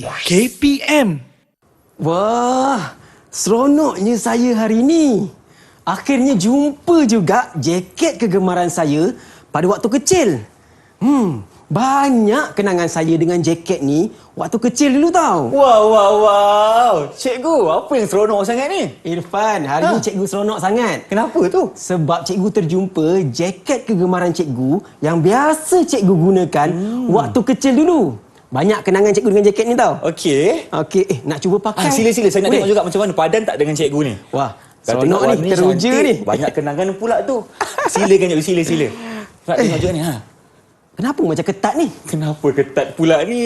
KPM. Wah, seronoknya saya hari ini. Akhirnya jumpa juga jaket kegemaran saya pada waktu kecil. Banyak kenangan saya dengan jaket ni waktu kecil dulu tau. Wow. Cikgu, apa yang seronok sangat ni? Irfan, hari ni cikgu seronok sangat. Kenapa tu? Sebab cikgu terjumpa jaket kegemaran cikgu yang biasa cikgu gunakan waktu kecil dulu. Banyak kenangan cikgu dengan jaket ni tau. Okey. Nak cuba pakai? Sila. Saya nak Boleh? tengok juga macam mana padan tak dengan cikgu ni. Wah, Kalau seronok tengok ni, warna teruja cantik, ni. Banyak kenangan pula tu. Silakan cikgu, sila. Nak tengok juga ni. Kenapa macam ketat ni? Kenapa ketat pula ni?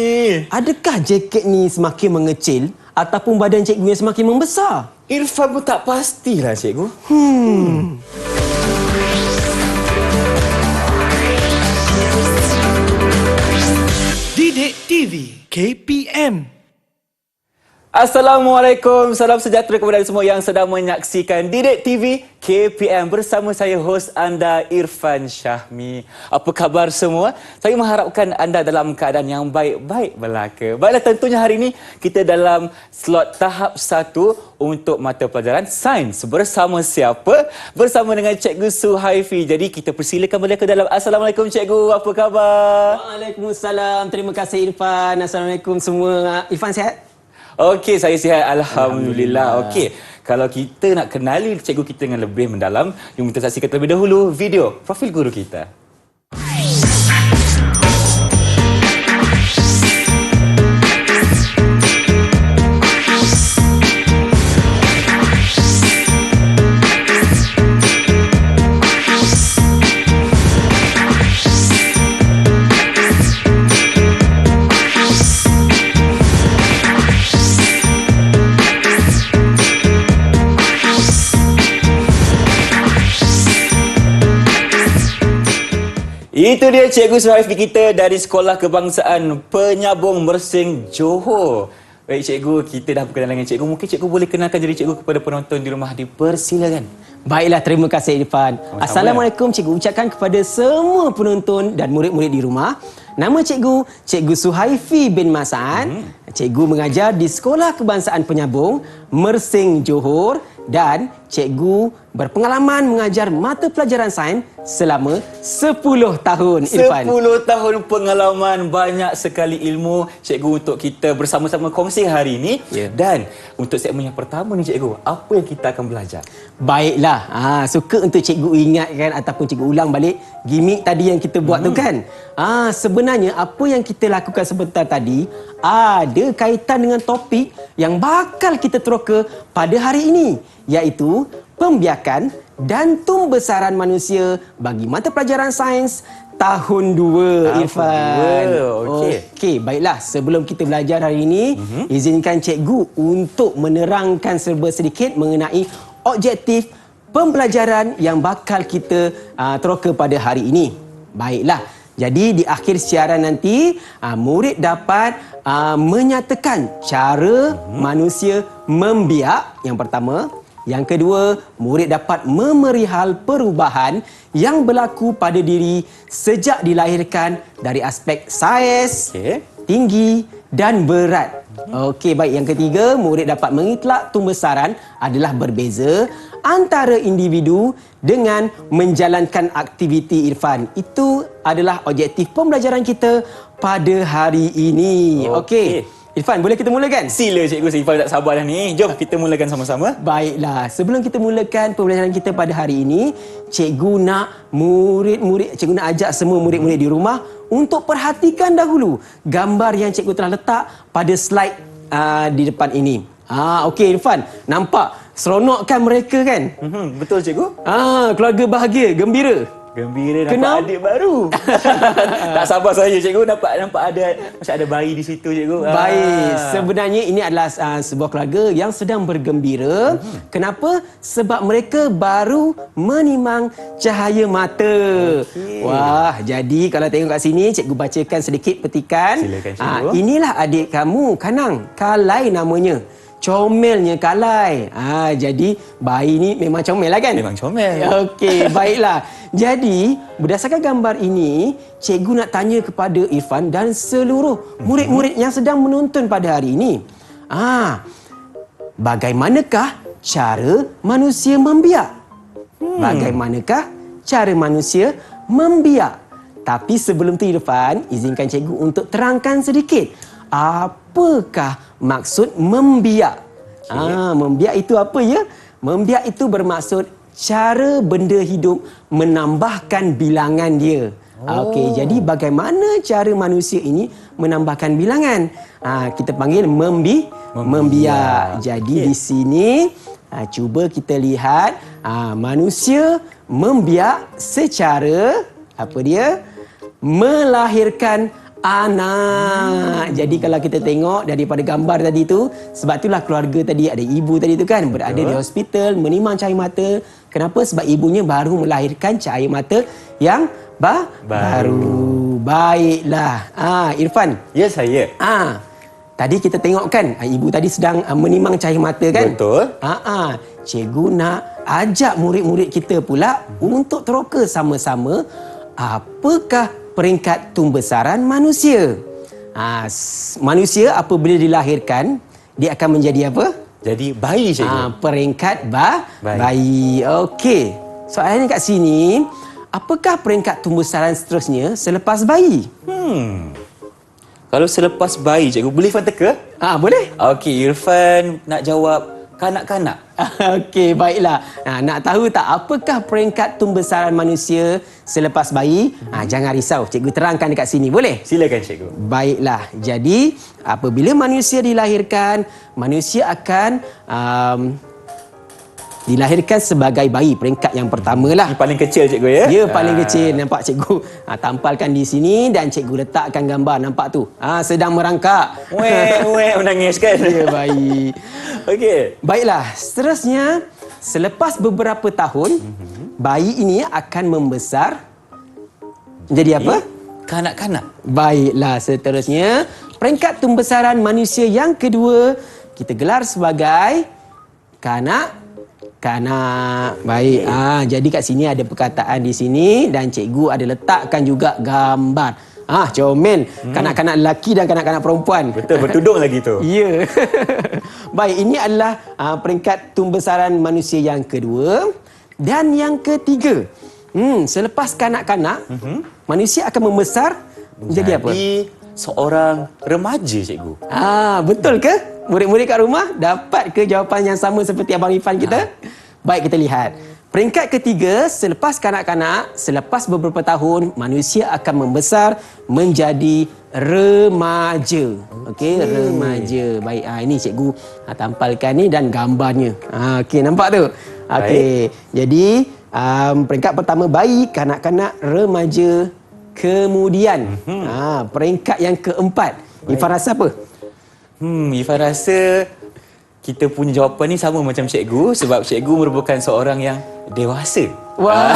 Adakah jaket ni semakin mengecil ataupun badan cikgu yang semakin membesar? Irfan pun tak pastilah cikgu. Didik TV KPM. Assalamualaikum, salam sejahtera kepada semua yang sedang menyaksikan Didik TV KPM bersama saya hos anda Irfan Syahmi. Apa khabar semua? Saya mengharapkan anda dalam keadaan yang baik-baik belaka. Baiklah, tentunya hari ini kita dalam slot tahap 1 untuk mata pelajaran sains. Bersama siapa? Bersama dengan Cikgu Suhaifi. Jadi kita persilakan beliau ke dalam. Assalamualaikum Cikgu, apa khabar? Waalaikumsalam. Terima kasih Irfan. Assalamualaikum semua. Irfan sihat? Okey, saya sihat. Alhamdulillah. Okey, kalau kita nak kenali cikgu kita dengan lebih mendalam, jom kita saksikan terlebih dahulu video profil guru kita. Itu dia Cikgu Suhaifi kita dari Sekolah Kebangsaan Penyabung Mersing, Johor. Baik Cikgu, kita dah berkenalan dengan Cikgu. Mungkin Cikgu boleh kenalkan diri Cikgu kepada penonton di rumah. Dipersilakan. Baiklah, terima kasih Irfan. Assalamualaikum Cikgu. Ucapkan kepada semua penonton dan murid-murid di rumah. Nama Cikgu, Cikgu Suhaifi bin Masan. Cikgu mengajar di Sekolah Kebangsaan Penyabung Mersing, Johor. Dan cikgu berpengalaman mengajar mata pelajaran sains selama 10 tahun, Irfan. 10 tahun pengalaman, banyak sekali ilmu cikgu untuk kita bersama-sama kongsi hari ini. Dan untuk segmen yang pertama ni cikgu, apa yang kita akan belajar? Baiklah, suka untuk cikgu ingatkan ataupun cikgu ulang balik gimmick tadi yang kita buat tu kan. Sebenarnya apa yang kita lakukan sebentar tadi ada kaitan dengan topik yang bakal kita teroka pada hari ini, iaitu pembiakan dan tumbesaran manusia bagi mata pelajaran sains tahun 2, Irfan. Okey, baiklah. Sebelum kita belajar hari ini, izinkan cikgu untuk menerangkan serba sedikit mengenai objektif pembelajaran yang bakal kita teroka pada hari ini. Baiklah. Jadi di akhir siaran nanti, murid dapat menyatakan cara manusia membiak, yang pertama. Yang kedua, murid dapat memerihal perubahan yang berlaku pada diri sejak dilahirkan dari aspek saiz, tinggi dan berat. Okey, baik. Yang ketiga, murid dapat mengitlak tumbesaran adalah berbeza antara individu dengan menjalankan aktiviti, Irfan. Itu adalah objektif pembelajaran kita pada hari ini. Okey. Irfan, boleh kita mulakan? Sila Cikgu, Irfan tak sabar dah ni. Jom kita mulakan sama-sama. Baiklah, sebelum kita mulakan pembelajaran kita pada hari ini, cikgu nak ajak semua murid-murid di rumah untuk perhatikan dahulu gambar yang cikgu telah letak pada slide di depan ini. Okey Irfan, nampak seronokkan mereka kan? Betul cikgu. Keluarga bahagia, gembira. Gembira nampak adik baru. Tak sabar saya cikgu, nampak ada macam ada bayi di situ cikgu. Baik, sebenarnya ini adalah sebuah keluarga yang sedang bergembira. Kenapa? Sebab mereka baru menimang cahaya mata. Wah, jadi kalau tengok kat sini, cikgu bacakan sedikit petikan. Silakan cikgu. Inilah adik kamu, Kanang. Kalai namanya. comelnya Kalai. Jadi bayi ni memang comel lah kan? Memang comel. Okey, baiklah. Jadi, berdasarkan gambar ini, cikgu nak tanya kepada Irfan dan seluruh murid-murid yang sedang menonton pada hari ini. Bagaimanakah cara manusia membiak? Bagaimanakah cara manusia membiak? Tapi sebelum tu Irfan, izinkan cikgu untuk terangkan sedikit. Apakah maksud membiak? Membiak itu apa ya? Membiak itu bermaksud cara benda hidup menambahkan bilangan dia. Okey, jadi bagaimana cara manusia ini menambahkan bilangan? Kita panggil membiak. Jadi di sini cuba kita lihat manusia membiak secara apa dia? Melahirkan anak. Jadi kalau kita tengok daripada gambar tadi tu, sebab itulah keluarga tadi ada ibu tadi tu kan berada di hospital menimang cahaya mata. Kenapa? Sebab ibunya baru melahirkan cahaya mata yang baru. Baiklah. Irfan. Ya, saya. Tadi kita tengok kan ibu tadi sedang menimang cahaya mata kan? Betul. Cikgu nak ajak murid-murid kita pula untuk teroka sama-sama apakah peringkat tumbesaran manusia. Manusia apabila dilahirkan, dia akan menjadi apa? Jadi bayi, cikgu. Peringkat bayi. Okey. Soalannya kat sini, apakah peringkat tumbesaran seterusnya selepas bayi? Kalau selepas bayi, cikgu, boleh Irfan teka? Boleh. Okey, Irfan nak jawab kanak-kanak. Okey, baiklah. Nak tahu tak apakah peringkat tumbesaran manusia selepas bayi? Jangan risau, cikgu terangkan dekat sini. Boleh? Silakan, cikgu. Baiklah. Jadi, apabila manusia dilahirkan, manusia akan dilahirkan sebagai bayi, peringkat yang pertama lah. Yang paling kecil, cikgu, ya? Ya, paling kecil. Nampak cikgu tampalkan di sini dan cikgu letakkan gambar. Nampak tu? Sedang merangkak. Menangis kan? Ya, bayi. Okey. Baiklah, seterusnya selepas beberapa tahun, bayi ini akan membesar menjadi apa? Kanak-kanak. Baiklah, seterusnya peringkat tumbesaran manusia yang kedua kita gelar sebagai kanak-kanak. Baik. Jadi kat sini ada perkataan di sini dan cikgu ada letakkan juga gambar. Comel. Kanak-kanak lelaki dan kanak-kanak perempuan. Betul, bertudung lagi tu. Ya. Baik, ini adalah peringkat tumbesaran manusia yang kedua. Dan yang ketiga, selepas kanak-kanak, manusia akan membesar menjadi apa? Jadi seorang remaja, cikgu. Betul ke? Murid-murid kat rumah dapat ke jawapan yang sama seperti Abang Irfan kita? Baik, kita lihat. Peringkat ketiga, selepas kanak-kanak, selepas beberapa tahun, manusia akan membesar menjadi remaja. Okey, remaja. Baik, ini cikgu tampalkan ni dan gambarnya. Okey, nampak tu? Okey. Jadi, peringkat pertama bayi, kanak-kanak, remaja. Kemudian, peringkat yang keempat. Irfan rasa apa? Irfan rasa kita punya jawapan ni sama macam cikgu sebab cikgu merupakan seorang yang dewasa. Wah.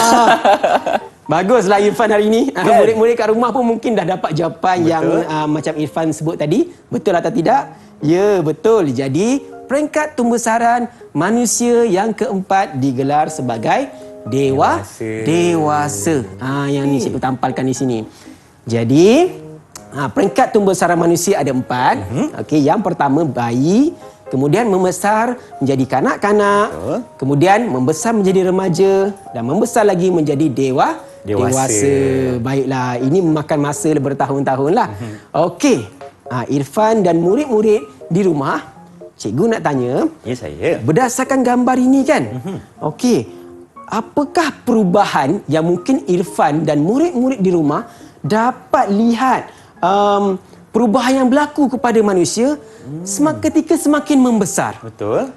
Baguslah Irfan hari ini. Murid-murid kat rumah pun mungkin dah dapat jawapan yang macam Irfan sebut tadi. Betul atau tidak? Ya, betul. Jadi, peringkat tumbesaran manusia yang keempat digelar sebagai dewasa. Yang ni cikgu tampalkan di sini. Jadi, peringkat tumbesaran manusia ada 4. Okey, yang pertama bayi, kemudian membesar menjadi kanak-kanak, kemudian membesar menjadi remaja dan membesar lagi menjadi dewasa. Baiklah, ini memakan masa bertahun-tahun lah. Okey, Irfan dan murid-murid di rumah, cikgu nak tanya. Ya, saya. Berdasarkan gambar ini kan? Okey, apakah perubahan yang mungkin Irfan dan murid-murid di rumah dapat lihat perubahan yang berlaku kepada manusia ketika semakin membesar? Betul.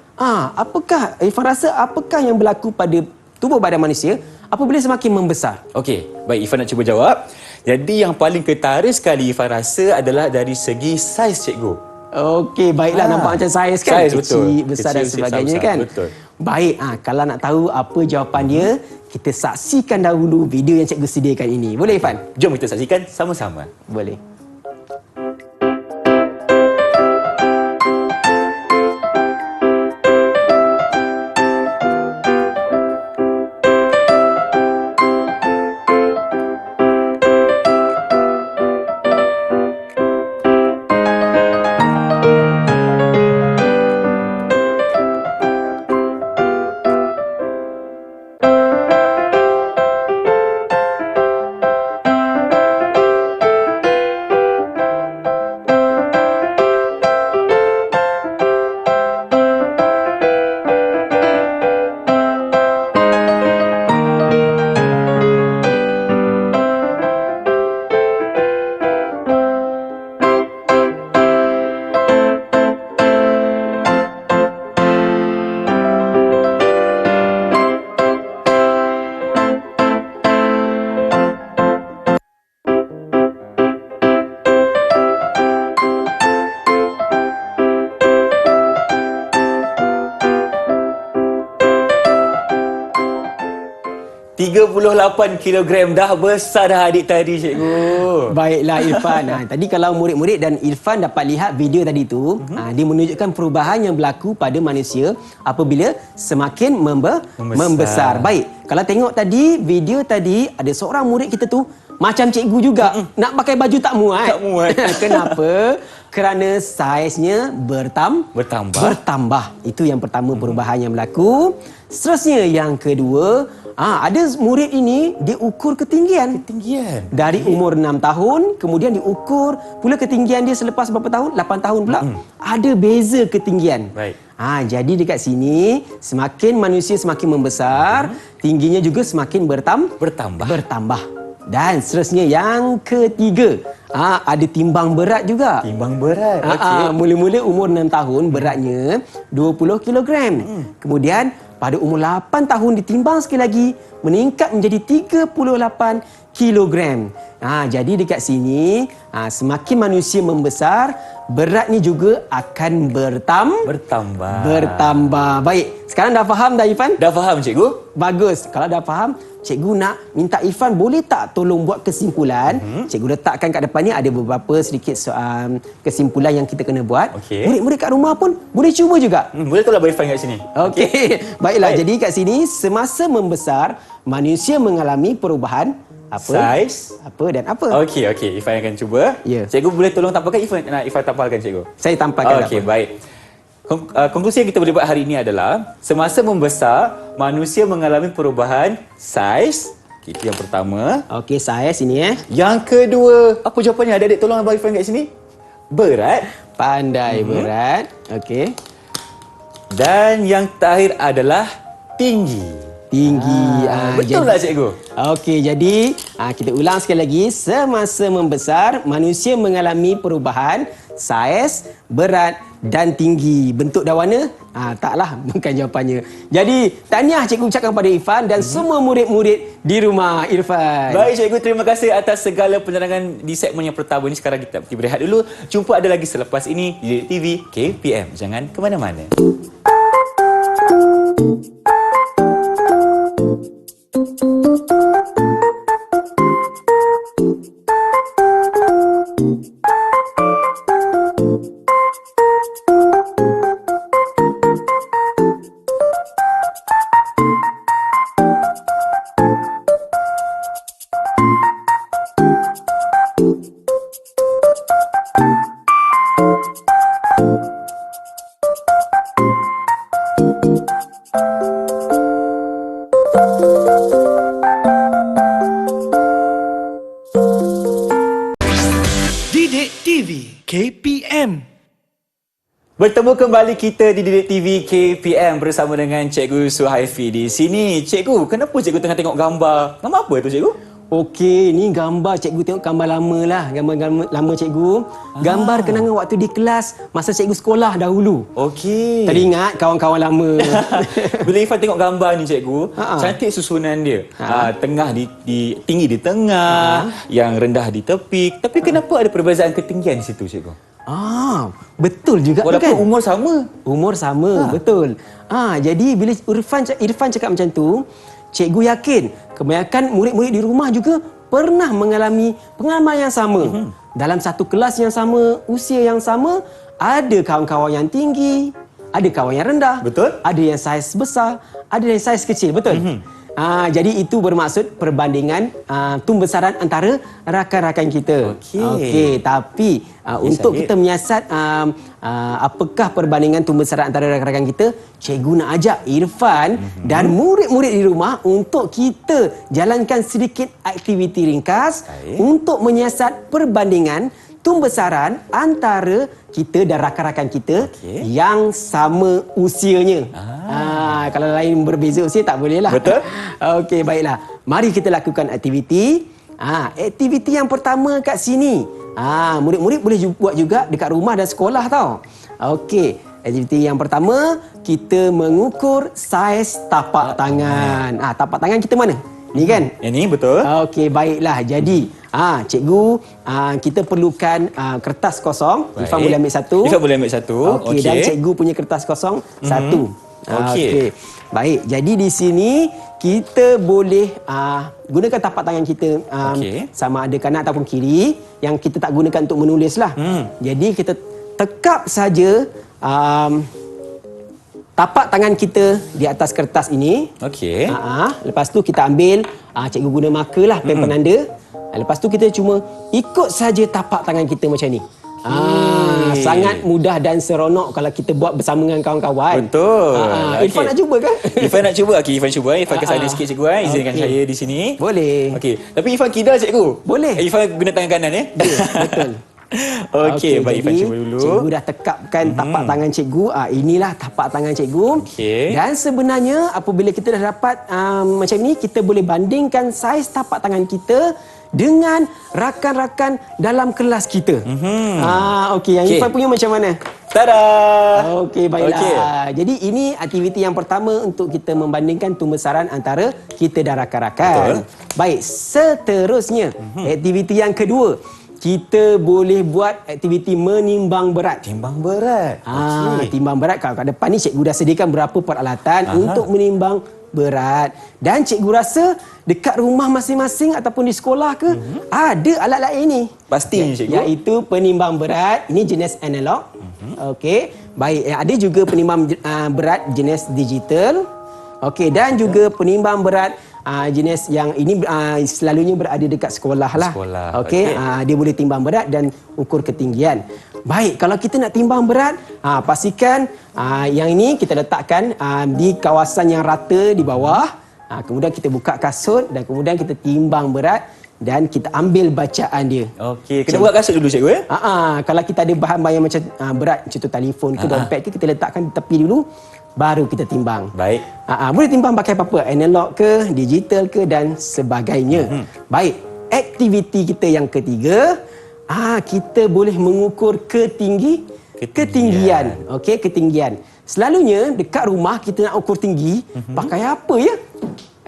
Apakah Irfan rasa apakah yang berlaku pada tubuh badan manusia apabila semakin membesar? Okey, baik, Irfan nak cuba jawab. Jadi yang paling ketara sekali Irfan rasa adalah dari segi saiz, cikgu. Okey, baiklah, nampak macam saiz kan? Saiz, betul. Kecil, besar dan Kecil, sebagainya besar, kan? betul. Baik, kalau nak tahu apa jawapan dia, kita saksikan dahulu video yang cikgu sediakan ini. Boleh Irfan? Jom kita saksikan sama-sama. Boleh. 38 kilogram. Dah besar dah adik tadi, cikgu. Baiklah Irfan. Tadi kalau murid-murid dan Irfan dapat lihat video tadi tu, dia menunjukkan perubahan yang berlaku pada manusia apabila semakin membesar. Baik, kalau tengok tadi video tadi, ada seorang murid kita tu macam cikgu juga. Nak pakai baju tak muat. Tak muat. Kenapa? Kerana saiznya bertambah. Itu yang pertama perubahan yang berlaku. Seterusnya yang kedua, ada murid ini dia ukur ketinggian. Dari umur 6 tahun, kemudian diukur pula ketinggian dia selepas berapa tahun? 8 tahun pula. Ada beza ketinggian. Baik. Jadi dekat sini, semakin manusia semakin membesar, tingginya juga semakin bertambah. Dan seterusnya yang ketiga, ada timbang berat juga. Timbang berat. Mula-mula umur 6 tahun beratnya 20 kilogram. Kemudian pada umur 8 tahun ditimbang sekali lagi, meningkat menjadi 38 kilogram. Jadi dekat sini, semakin manusia membesar, beratnya juga akan bertambah. Baik, sekarang dah faham dah Irfan? Dah faham, cikgu? Bagus. Kalau dah faham, cikgu nak minta Irfan boleh tak tolong buat kesimpulan. Cikgu letakkan kat depan ni ada beberapa sedikit kesimpulan yang kita kena buat. Murid-murid kat rumah pun boleh cuba juga. Boleh tolong Abang Irfan kat sini. Baiklah. Jadi kat sini, semasa membesar, manusia mengalami perubahan saiz dan apa. Okey, Irfan akan cuba. Cikgu boleh tolong tampalkan Irfan tampalkan, cikgu. Saya tampalkan. Okey, baik. Konklusi yang kita boleh buat hari ini adalah semasa membesar, manusia mengalami perubahan saiz. Itu yang pertama. Okey, saiz ini Yang kedua, apa jawapannya? Adik-adik tolong Abang Irfan kat sini. Berat. Pandai berat. Okey. Dan yang terakhir adalah tinggi. Betul tak, cikgu? Okey, jadi kita ulang sekali lagi. Semasa membesar, manusia mengalami perubahan saiz, berat dan tinggi. Bentuk dan warna? Taklah, bukan jawapannya. Jadi, tahniah cikgu ucapkan pada Irfan dan semua murid-murid di rumah Irfan. Baik, cikgu. Terima kasih atas segala penerangan di segmen yang pertama ini. Sekarang kita pergi berehat dulu. Jumpa ada lagi selepas ini di TV KPM. Jangan ke mana-mana. Didik TV KPM. Bertemu kembali kita di Didik TV KPM bersama dengan Cikgu Suhaifi di sini. Cikgu, kenapa cikgu tengah tengok gambar? Nama apa itu, cikgu? Okey, ni gambar cikgu tengok gambar lama lah. Gambar lama cikgu. Gambar kenangan waktu di kelas masa cikgu sekolah dahulu. Okey. Teringat kawan-kawan lama. Bila Irfan tengok gambar ni, cikgu, cantik susunan dia. Tengah tinggi di tengah, yang rendah di tepi. Tapi kenapa ada perbezaan ketinggian di situ, cikgu? Betul juga tu walaupun kan? umur sama. Umur sama, betul. Jadi bila Irfan cakap macam tu, cikgu yakin kebanyakan murid-murid di rumah juga pernah mengalami pengalaman yang sama. Dalam satu kelas yang sama, usia yang sama, ada kawan-kawan yang tinggi, ada kawan yang rendah, betul? Ada yang saiz besar, ada yang saiz kecil, betul? Jadi itu bermaksud perbandingan tumbesaran antara rakan-rakan kita. Okey, tapi untuk kita menyiasat apakah perbandingan tumbesaran antara rakan-rakan kita, cikgu nak ajak Irfan dan murid-murid di rumah untuk kita jalankan sedikit aktiviti ringkas untuk menyiasat perbandingan tumbesaran antara kita dan rakan-rakan kita yang sama usianya. Kalau lain berbeza usia tak boleh lah. Betul. Okey, baiklah. Mari kita lakukan aktiviti. Aktiviti yang pertama kat sini. Murid-murid boleh buat juga dekat rumah dan sekolah tau. Okey, aktiviti yang pertama, kita mengukur saiz tapak tangan. Tapak tangan kita mana? Ni kan? Yang ni betul. Okey, baiklah. Jadi, cikgu, kita perlukan kertas kosong. Baik. Irfan boleh ambil satu. Irfan boleh ambil satu. Okey, dan cikgu punya kertas kosong satu. Okey. Baik, jadi di sini kita boleh gunakan tapak tangan kita Okey. sama ada kanan ataupun kiri yang kita tak gunakan untuk menulis lah. Jadi kita tekap saja tapak tangan kita di atas kertas ini. Okey. Lepas tu kita ambil cikgu guna marker lah, pen penanda. Lepas tu kita cuma ikut saja tapak tangan kita macam ni. Sangat mudah dan seronok kalau kita buat bersama dengan kawan-kawan. Betul. Irfan nak cuba kan? Irfan nak cuba. Okey, Irfan cuba. Irfan ke sana sikit cikgu. Izinkan Okey. saya di sini. Boleh. Okey. Tapi Irfan kidal cikgu. Boleh. Irfan guna tangan kanan ya? Betul. Okey, baik Irfan jadi cuba dulu. Cikgu dah tekapkan tapak tangan cikgu. Inilah tapak tangan cikgu. Okey. Dan sebenarnya apabila kita dah dapat macam ni, kita boleh bandingkan saiz tapak tangan kita dengan rakan-rakan dalam kelas kita. Okey, yang Okey. Irfan punya macam mana? Tada! Okey, baiklah. Okey. Jadi ini aktiviti yang pertama untuk kita membandingkan tumbesaran antara kita dan rakan-rakan. Betul. Baik, seterusnya aktiviti yang kedua. Kita boleh buat aktiviti menimbang berat. Timbang berat. Timbang berat. Kalau kat depan ni cikgu dah sediakan berapa peralatan untuk menimbang berat. Dan cikgu rasa dekat rumah masing-masing ataupun di sekolah ke ada alat-alat ini. Pasti cikgu. Iaitu penimbang berat. Ini jenis analog. Okey. Baik, ada juga penimbang berat jenis digital. Okey, dan juga penimbang berat jenis yang ini selalunya berada dekat sekolah lah. Sekolah, Okey, dia boleh timbang berat dan ukur ketinggian. Baik, kalau kita nak timbang berat, pastikan yang ini kita letakkan di kawasan yang rata di bawah. Kemudian kita buka kasut dan kemudian kita timbang berat dan kita ambil bacaan dia. Okey, kena buka kasut dulu cikgu ya? Kalau kita ada bahan-bahan yang macam berat, contoh telefon ke dompet ke, kita letakkan di tepi dulu, baru kita timbang. Baik. Boleh timbang pakai apa-apa, analog ke, digital ke dan sebagainya. Baik, aktiviti kita yang ketiga, kita boleh mengukur ketinggian. Okey, ketinggian. Selalunya dekat rumah kita nak ukur tinggi, pakai apa ya?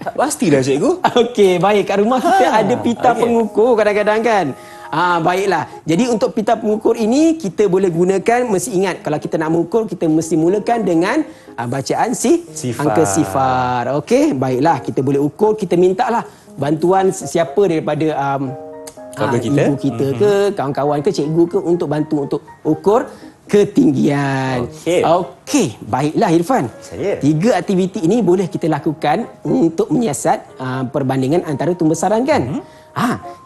Pastilah cikgu. Okey, baik. Kat rumah kita ada pita pengukur kadang-kadang kan. Baiklah. Jadi untuk pita pengukur ini kita boleh gunakan, mesti ingat kalau kita nak mengukur kita mesti mulakan dengan bacaan Sifar. angka sifar. Okey, baiklah. Kita boleh ukur, kita mintalah bantuan siapa daripada Keluarga kita. ibu kita ke, kawan-kawan ke, cikgu ke untuk bantu untuk ukur ketinggian. Okey, baiklah Irfan. Saya. 3 aktiviti ini boleh kita lakukan untuk menyiasat perbandingan antara tumbesaran kan?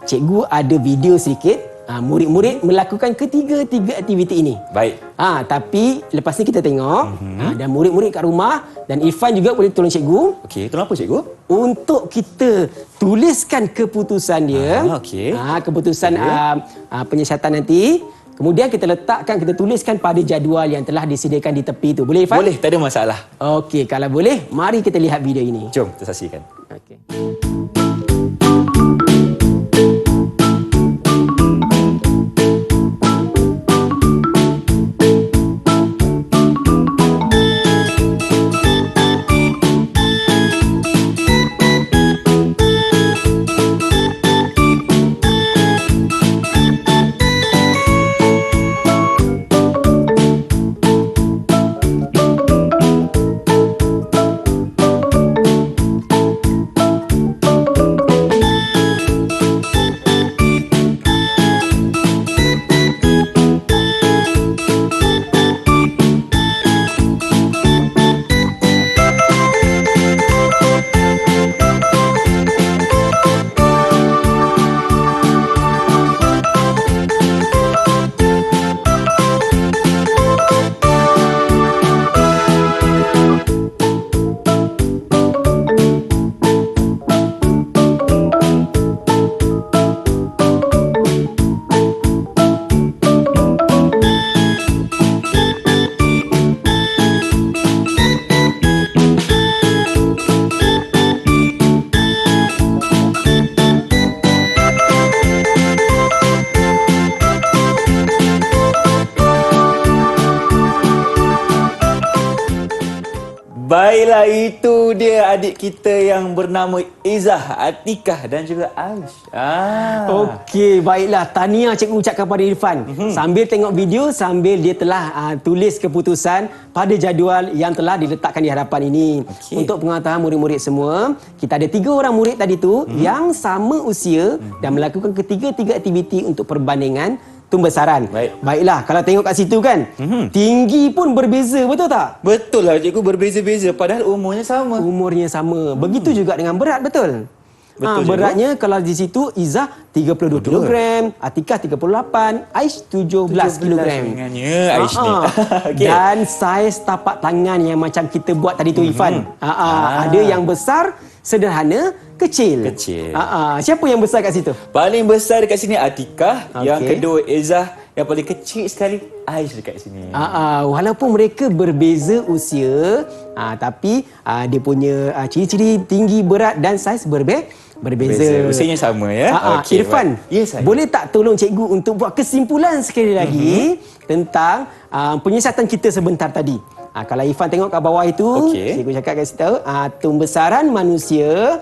Cikgu ada video sedikit murid-murid melakukan ketiga-tiga aktiviti ini. Baik. Tapi lepas ni kita tengok dan murid-murid kat rumah dan Irfan juga boleh tolong cikgu Okey, kenapa cikgu? untuk kita tuliskan keputusan dia. Okey. Keputusan penyiasatan nanti. Kemudian kita letakkan, kita tuliskan pada jadual yang telah disediakan di tepi tu. Boleh Irfan? Boleh, tak ada masalah. Okey, kalau boleh, mari kita lihat video ini. Jom kita saksikan. Okey. Baiklah, itu dia adik kita yang bernama Izzah, Atikah dan juga Aish. Okey, baiklah. Tahniah cikgu ucapkan kepada Irfan. Sambil tengok video, sambil dia telah tulis keputusan pada jadual yang telah diletakkan di hadapan ini. Okey. Untuk pengetahuan murid-murid semua, kita ada 3 orang murid tadi tu yang sama usia dan melakukan ketiga-tiga aktiviti untuk perbandingan tumbesaran. Baiklah, kalau tengok kat situ kan, tinggi pun berbeza, betul tak? Betul lah cikgu, berbeza-beza padahal umurnya sama. Umurnya sama. Begitu juga dengan berat, betul? Betul, beratnya kalau di situ Izzah 32 kg, Atikah 38, Aish 17 kg. Ringannya Aish ni. Okey. Dan saiz tapak tangan yang macam kita buat tadi tu Irfan. Ada yang besar, sederhana, kecil. Siapa yang besar kat situ? Paling besar dekat sini Atikah, yang Okey. kedua Izzah, yang paling kecil sekali Aish dekat sini. Walaupun mereka berbeza usia, tapi dia punya ciri-ciri tinggi, berat dan saiz berbeza. Usianya sama ya. Okey, Irfan, yes, saya. boleh tak tolong cikgu untuk buat kesimpulan sekali lagi tentang penyiasatan kita sebentar tadi? Kalau Irfan tengok kat bawah itu, cikgu cakap kat situ, tumbesaran manusia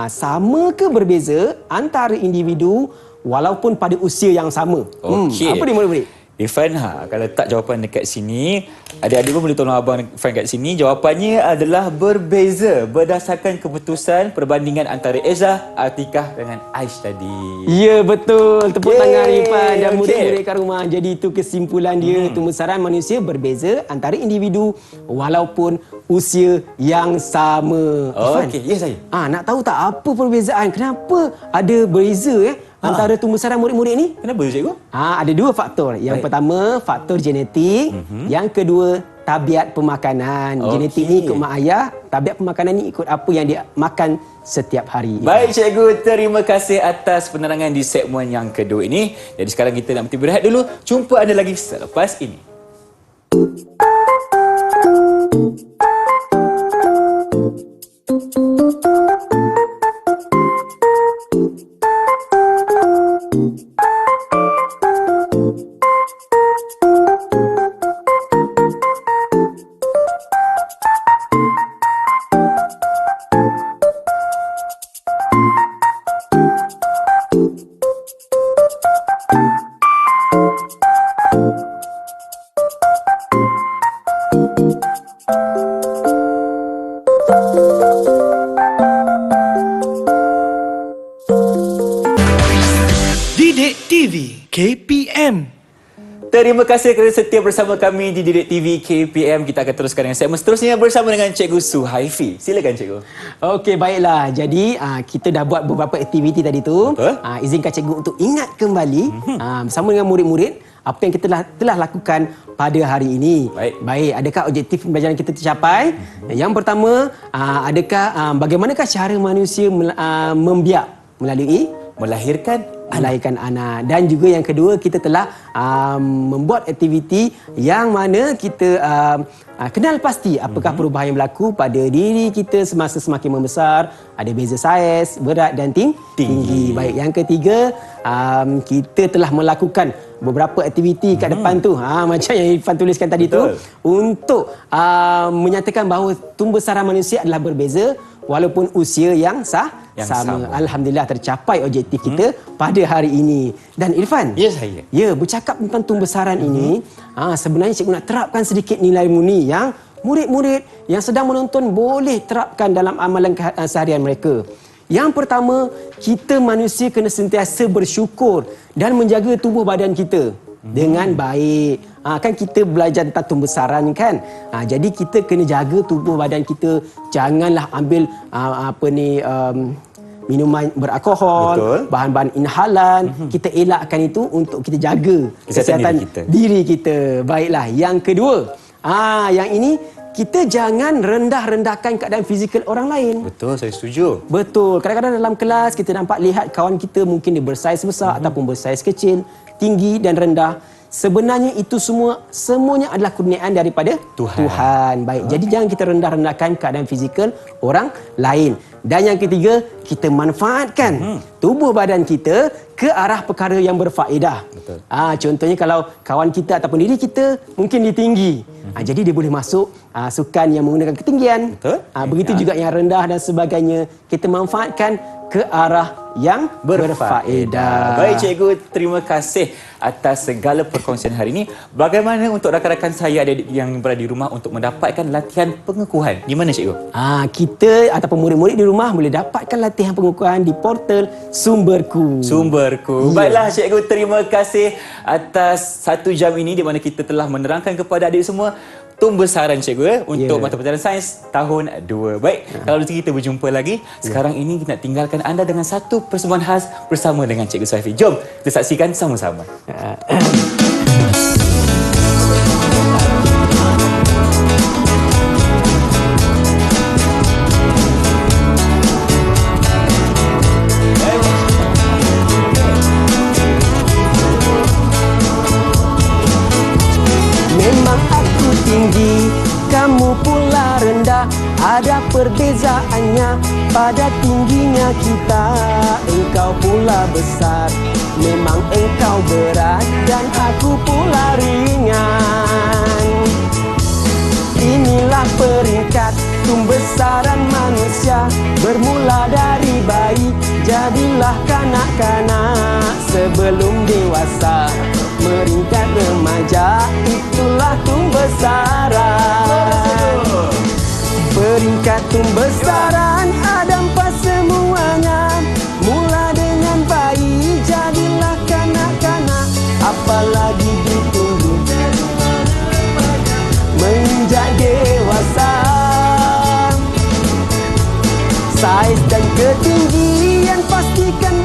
sama ke berbeza antara individu walaupun pada usia yang sama? Okey. Apa dia murid-murid? Irfan, kalau tak jawapan dekat sini, adik-adik pun boleh tolong abang Irfan kat sini. Jawapannya adalah berbeza berdasarkan keputusan perbandingan antara Izzah, Atikah dengan Aish tadi. Ya, betul. Tepuk tangan Irfan dan Okey. murid-murid kat rumah. Jadi itu kesimpulan dia. Tumbesaran manusia berbeza antara individu walaupun usia yang sama. Irfan, Okey, ya saya. nak tahu tak apa perbezaan? Kenapa ada beza antara tumbesaran murid-murid ni? Kenapa cikgu? Ada 2 faktor. Yang pertama, faktor genetik. Yang kedua, tabiat pemakanan. Genetik ni ikut mak ayah, tabiat pemakanan ni ikut apa yang dia makan setiap hari. Baik cikgu, terima kasih atas penerangan di segmen yang kedua ini. Jadi sekarang kita nak berehat dulu. Jumpa anda lagi selepas ini. Didik TV KPM. Terima kasih kerana setia bersama kami di Didik TV KPM. Kita akan teruskan dengan segmen seterusnya bersama dengan Cikgu Suhaifi. Silakan Cikgu. Okey, baiklah. Jadi kita dah buat beberapa aktiviti tadi tu. Izinkan cikgu untuk ingat kembali bersama dengan murid-murid apa yang kita telah lakukan pada hari ini. Baik, adakah objektif pembelajaran kita tercapai? Yang pertama, adakah bagaimanakah cara manusia membiak melalui melahirkan anak. Dan juga yang kedua, kita telah membuat aktiviti yang mana kita kenal pasti apakah perubahan yang berlaku pada diri kita semasa semakin membesar. Ada beza saiz, berat dan tinggi. Baik, yang ketiga, kita telah melakukan beberapa aktiviti kat depan tu, macam yang Irfan tuliskan tadi tu, untuk menyatakan bahawa tumbesaran manusia adalah berbeza walaupun usia yang sama. Alhamdulillah tercapai objektif kita pada hari ini. Dan Irfan, saya. Bercakap tentang tumbesaran ini, sebenarnya cikgu nak terapkan sedikit nilai murni yang murid-murid yang sedang menonton boleh terapkan dalam amalan seharian mereka. Yang pertama, kita manusia kena sentiasa bersyukur dan menjaga tubuh badan kita dengan baik. Kan kita belajar tentang tumbesaran kan. Jadi kita kena jaga tubuh badan kita. Janganlah ambil minuman beralkohol, bahan-bahan inhalan. Kita elakkan itu untuk kita jaga kesihatan diri kita. Baiklah, yang kedua, yang ini kita jangan rendah-rendahkan keadaan fizikal orang lain. Betul, saya setuju. Betul. Kadang-kadang dalam kelas kita nampak lihat kawan kita mungkin dia bersaiz besar ataupun bersaiz kecil, tinggi dan rendah. sebenarnya itu semuanya adalah kurniaan daripada Tuhan. Baik. Jadi jangan kita rendah-rendahkan keadaan fizikal orang lain. Dan yang ketiga, kita manfaatkan tubuh badan kita ke arah perkara yang berfaedah. Betul. Contohnya kalau kawan kita ataupun diri kita mungkin dia tinggi. Jadi dia boleh masuk sukan yang menggunakan ketinggian. Betul. Begitu juga yang rendah dan sebagainya. Kita manfaatkan ke arah yang berfaedah. Baik cikgu, terima kasih atas segala perkongsian hari ini. Bagaimana untuk rakan-rakan saya adik yang berada di rumah untuk mendapatkan latihan pengukuhan? Di mana cikgu? Kita ataupun murid-murid di rumah boleh dapatkan latihan pengukuhan di portal Sumberku. Sumberku. Baiklah cikgu, terima kasih atas 1 jam ini di mana kita telah menerangkan kepada adik semua tumbesaran cikgu untuk mata pelajaran sains tahun 2. Baik, kalau rezeki kita berjumpa lagi. Sekarang ini kita nak tinggalkan anda dengan satu persembahan khas bersama dengan Cikgu Saifi. Jom kita saksikan sama-sama. Memang aku tinggi, kamu pula rendah. Ada perbezaannya pada tingginya kita. Engkau pula besar, memang engkau berat, dan aku pula ringan. Inilah peringkat tumbesaran manusia. Bermula dari bayi, jadilah kanak-kanak sebelum dewasa. Meringkat remaja, itulah tumbesaran. Peringkat tumbesaran ada 4 semuanya. Mula dengan bayi, jadilah kanak-kanak, apalagi ditunggu menginjak dewasa. Saiz dan ketinggian pastikan